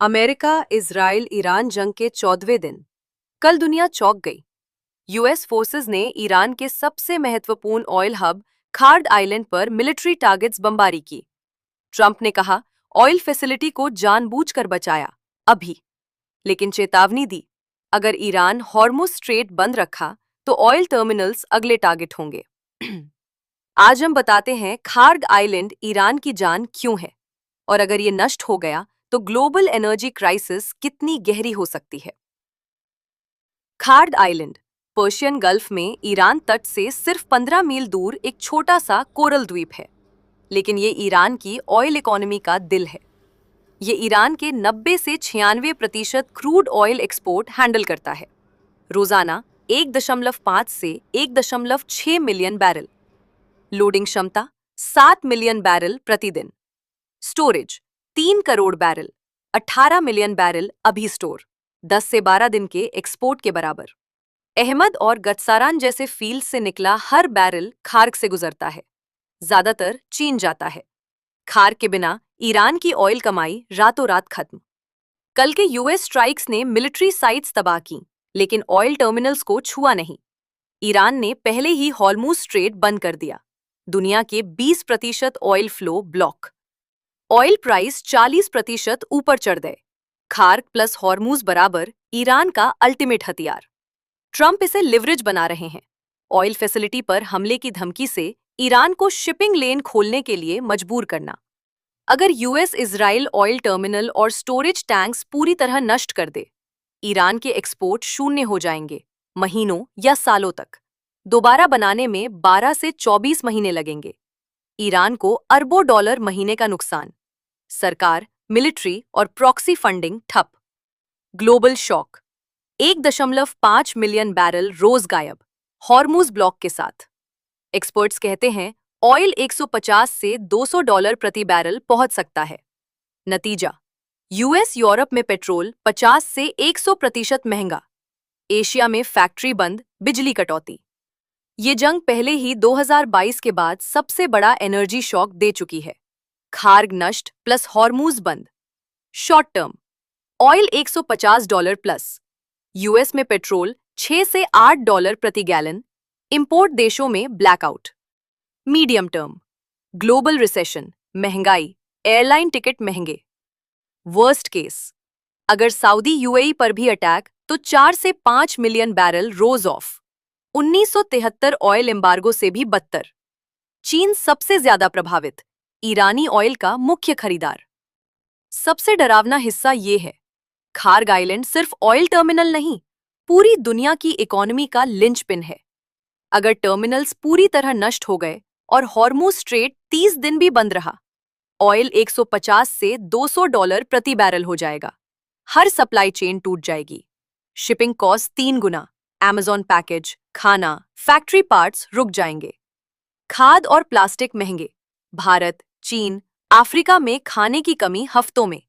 America Israel Iran जंग के 14वें दिन कल दुनिया चौंक गई। यूएस फोर्सेस ने ईरान के सबसे महत्वपूर्ण ऑयल हब खार्ड आइलैंड पर मिलिट्री टारगेट्स बमबारी की। ट्रंप ने कहा ऑयल फैसिलिटी को जानबूझकर बचाया अभी, लेकिन चेतावनी दी अगर ईरान हॉर्मुज स्ट्रेट बंद रखा तो ऑयल टर्मिनल्स अगले टारगेट होंगे। आज हम बताते हैं खार्ड आइलैंड ईरान की जान क्यों है, और अगर ये नष्ट हो गया तो ग्लोबल एनर्जी क्राइसिस कितनी गहरी हो सकती है। खार्ड आइलैंड पर्शियन गल्फ में ईरान तट से सिर्फ 15 मील दूर एक छोटा सा कोरल द्वीप है, लेकिन ये ईरान की ऑयल इकोनॉमी का दिल है। ये ईरान के 90 से 96% क्रूड ऑयल एक्सपोर्ट हैंडल करता है। रोजाना 1.5 से 1.6 मिलियन बैरल, लोडिंग क्षमता 7 मिलियन बैरल प्रतिदिन, storage 3 crore barrel, 18 million barrel अभी स्टोर, 10 से 12 दिन के एक्सपोर्ट के बराबर। अहमद और गतसारान जैसे फील्ड से निकला हर बैरल खार्क से गुजरता है, ज्यादातर चीन जाता है। खार्क के बिना ईरान की ऑयल कमाई रातों रात खत्म। कल के यूएस स्ट्राइक्स ने मिलिट्री साइट्स तबाह की, लेकिन ऑयल टर्मिनल्स को छुआ नहीं। ईरान ने पहले ही हॉर्मुज स्ट्रेट बंद कर दिया। दुनिया के 20% oil flow block. Oil price 40% ऊपर चढ़ गए। खार्क प्लस हॉर्मुज बराबर ईरान का अल्टीमेट हथियार। ट्रंप इसे लिवरेज बना रहे हैं। ऑयल फैसिलिटी पर हमले की धमकी से ईरान को शिपिंग लेन खोलने के लिए मजबूर करना। अगर यूएस इजराइल ऑयल टर्मिनल और स्टोरेज टैंक्स पूरी तरह नष्ट कर दे, ईरान के एक्सपोर्ट शून्य हो जाएंगे, महीनों या सालों तक। दोबारा बनाने में 12 से 24 महीने लगेंगे। ईरान को अरबों डॉलर महीने का नुकसान। सरकार, मिलिट्री और प्रॉक्सी फंडिंग ठप। ग्लोबल शॉक, 1.5 मिलियन बैरल रोज गायब, हॉर्मुज ब्लॉक के साथ। एक्सपर्ट्स कहते हैं ऑयल 150 से $200 प्रति बैरल पहुंच सकता है। नतीजा, यूएस यूरोप में पेट्रोल 50 से 100% महंगा। एशिया में फैक्ट्री बंद, बिजली कटौती। ये जंग पहले ही 2022 के बाद सबसे बड़ा एनर्जी शॉक दे चुकी है। खार्ग नष्ट प्लस हॉर्मुज बंद। Short term, oil $150 plus, US में पेट्रोल 6 से $8 प्रति गैलन, इंपोर्ट देशों में blackout. Medium term, global recession, महंगाई, एयरलाइन टिकट महंगे। वर्स्ट केस, अगर सऊदी यूएई पर भी अटैक तो 4 से 5 million barrel rose of. 1973 oil embargo से भी बदतर। चीन सबसे ज्यादा प्रभावित, ईरानी ऑयल का मुख्य खरीदार। सबसे डरावना हिस्सा ये है, खार्ग आइलैंड सिर्फ ऑयल टर्मिनल नहीं, पूरी दुनिया की इकोनॉमी का लिंचपिन है। अगर टर्मिनल्स पूरी तरह नष्ट हो गए और हॉर्मुज स्ट्रेट 30 दिन भी बंद रहा, ऑयल 150 से $200 प्रति बैरल हो जाएगा। हर सप्लाई चेन टूट जाएगी। शिपिंग कॉस्ट 3 गुना, अमेज़न पैकेज, खाना, फैक्ट्री पार्ट्स रुक जाएंगे। खाद और प्लास्टिक महंगे। भारत, चीन, अफ्रीका में खाने की कमी हफ्तों में।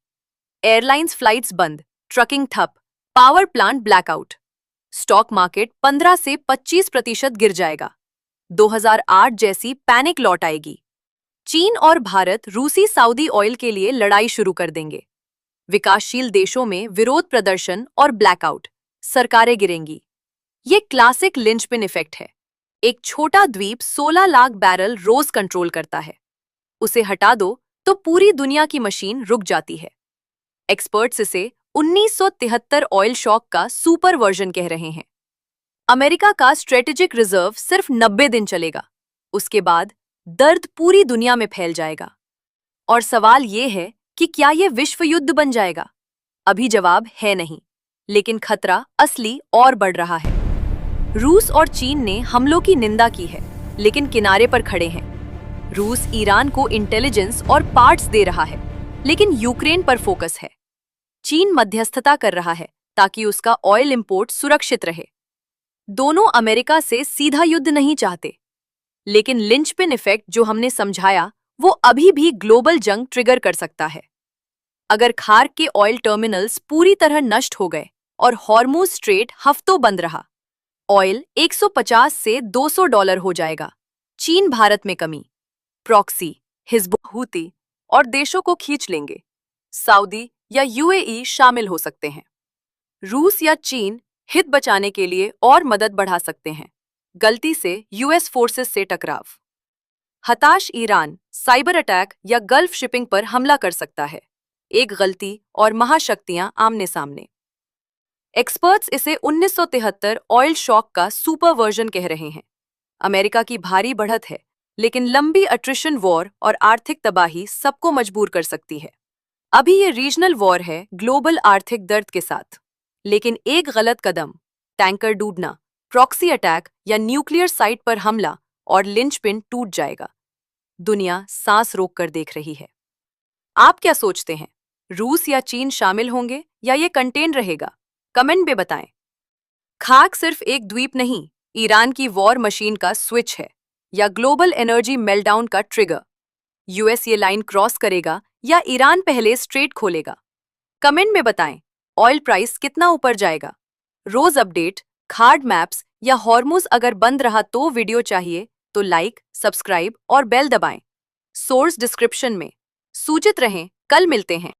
एयरलाइंस फ्लाइट्स बंद, ट्रकिंग ठप, power plant blackout. Stock market 15 से 25% गिर जाएगा। 2008 जैसी पैनिक लौट आएगी। चीन और भारत रूसी सऊदी ऑयल के लिए लड़ाई शुरू कर देंगे। विकासशील देशों में विरोध प्रदर्शन और ब्लैकआउट, सरकारें गिरेंगी। ये क्लासिक लिंचपिन इफेक्ट है। एक छोटा द्वीप 16 लाख बैरल रोज कंट्रोल करता है। उसे हटा दो तो पूरी दुनिया की मशीन रुक जाती है। एक्सपर्ट्स इसे 1973 ऑयल शॉक का सुपर वर्जन कह रहे हैं। अमेरिका का स्ट्रेटेजिक रिजर्व सिर्फ 90 दिन चलेगा, उसके बाद दर्द पूरी दुनिया में फैल जाएगा। और सवाल ये है कि क्या ये विश्व युद्ध बन जाएगा? अभी जवाब है नहीं, लेकिन खतरा असली और बढ़ रहा है। रूस और चीन ने हमलों की निंदा की है, लेकिन किनारे पर खड़े हैं। रूस ईरान को इंटेलिजेंस और पार्ट्स दे रहा है, लेकिन यूक्रेन पर फोकस है। चीन मध्यस्थता कर रहा है ताकि उसका ऑयल इंपोर्ट सुरक्षित रहे। दोनों अमेरिका से सीधा युद्ध नहीं चाहते, लेकिन लिंचपिन इफेक्ट जो हमने समझाया वो अभी भी ग्लोबल जंग ट्रिगर कर सकता है। अगर खार्ग के ऑयल टर्मिनल्स पूरी तरह नष्ट हो गए और हॉर्मुज स्ट्रेट हफ्तों बंद रहा, ऑयल 150 से $200 हो जाएगा। चीन भारत में कमी, प्रॉक्सी, हिजबुल्लाह, हूती और देशों को खींच लेंगे। सऊदी या यूएई शामिल हो सकते हैं। रूस या चीन हित बचाने के लिए और मदद बढ़ा सकते हैं। गलती से यूएस फोर्सेस से टकराव। हताश ईरान साइबर अटैक या गल्फ शिपिंग पर हमला कर सकता है। एक गलती और महाशक्तियां आमने सामने। एक्सपर्ट्स इसे 1973 ऑयल शॉक का सुपर वर्जन कह रहे हैं। अमेरिका की भारी बढ़त है, लेकिन लंबी अट्रिशन वॉर और आर्थिक तबाही सबको मजबूर कर सकती है। अभी ये रीजनल वॉर है ग्लोबल आर्थिक दर्द के साथ। लेकिन एक गलत कदम, टैंकर डूबना, प्रॉक्सी अटैक या न्यूक्लियर साइट पर हमला और लिंचपिन टूट जाएगा। दुनिया सांस रोक कर देख रही है। आप क्या सोचते हैं? रूस या चीन शामिल होंगे या ये कंटेन रहेगा? कमेंट में बताएं। खाक सिर्फ एक द्वीप नहीं, ईरान की वॉर मशीन का स्विच है या ग्लोबल एनर्जी मेल्टडाउन का ट्रिगर। यूएस ये लाइन क्रॉस करेगा या ईरान पहले स्ट्रेट खोलेगा? कमेंट में बताएं। ऑयल प्राइस कितना ऊपर जाएगा? रोज अपडेट, खार्ड मैप्स या हॉर्मुज अगर बंद रहा तो वीडियो चाहिए तो लाइक, सब्सक्राइब और बेल दबाएं। सोर्स डिस्क्रिप्शन में। सूचित रहें, कल मिलते हैं।